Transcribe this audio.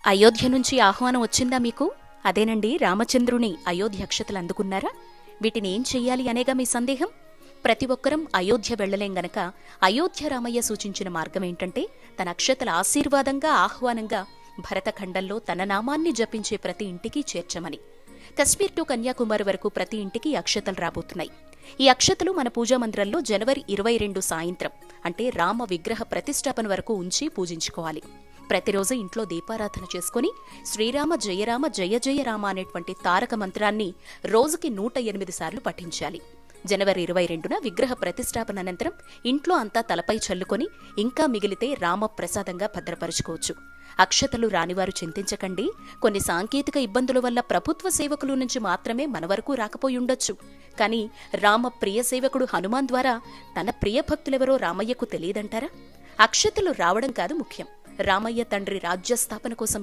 అయోధ్య నుంచి ఆహ్వానం వచ్చిందా మీకు? అదేనండి, రామచంద్రుని అయోధ్య అక్షతలు అందుకున్నారా? వీటిని ఏం చెయ్యాలి అనేగా మీ సందేహం? ప్రతి ఒక్కరం అయోధ్య వెళ్లలేం గనక అయోధ్య రామయ్య సూచించిన మార్గమేంటంటే తన అక్షతల ఆశీర్వాదంగా ఆహ్వానంగా భరతఖండంలో తన నామాన్ని జపించే ప్రతి ఇంటికి చేర్చమని. కశ్మీర్ టు కన్యాకుమారి వరకు ప్రతి ఇంటికి అక్షతలు రాబోతున్నాయి. ఈ అక్షతలు మన పూజా మందిరంలో జనవరి 22 సాయంత్రం అంటే రామ విగ్రహ ప్రతిష్టాపన వరకు ఉంచి పూజించుకోవాలి. ప్రతిరోజు ఇంట్లో దీపారాధన చేసుకుని శ్రీరామ జయరామ జయ జయ రామ అనేటువంటి తారక మంత్రాన్ని రోజుకి 108 సార్లు పఠించాలి. జనవరి 22న విగ్రహ ప్రతిష్టాపన అనంతరం ఇంట్లో అంతా తలపై చల్లుకొని ఇంకా మిగిలితే రామ ప్రసాదంగా భద్రపరుచుకోవచ్చు. అక్షతలు రానివారు చింతించకండి. కొన్ని సాంకేతిక ఇబ్బందుల వల్ల ప్రభుత్వ సేవకుల నుంచి మాత్రమే మన వరకు రాకపోయుండొచ్చు. కానీ రామ ప్రియ సేవకుడు హనుమాన్ ద్వారా తన ప్రియ భక్తులెవరో రామయ్యకు తెలియదంటారా? అక్షతలు రావడం కాదు ముఖ్యం, రామయ్య తండ్రి రాజ్యస్థాపన కోసం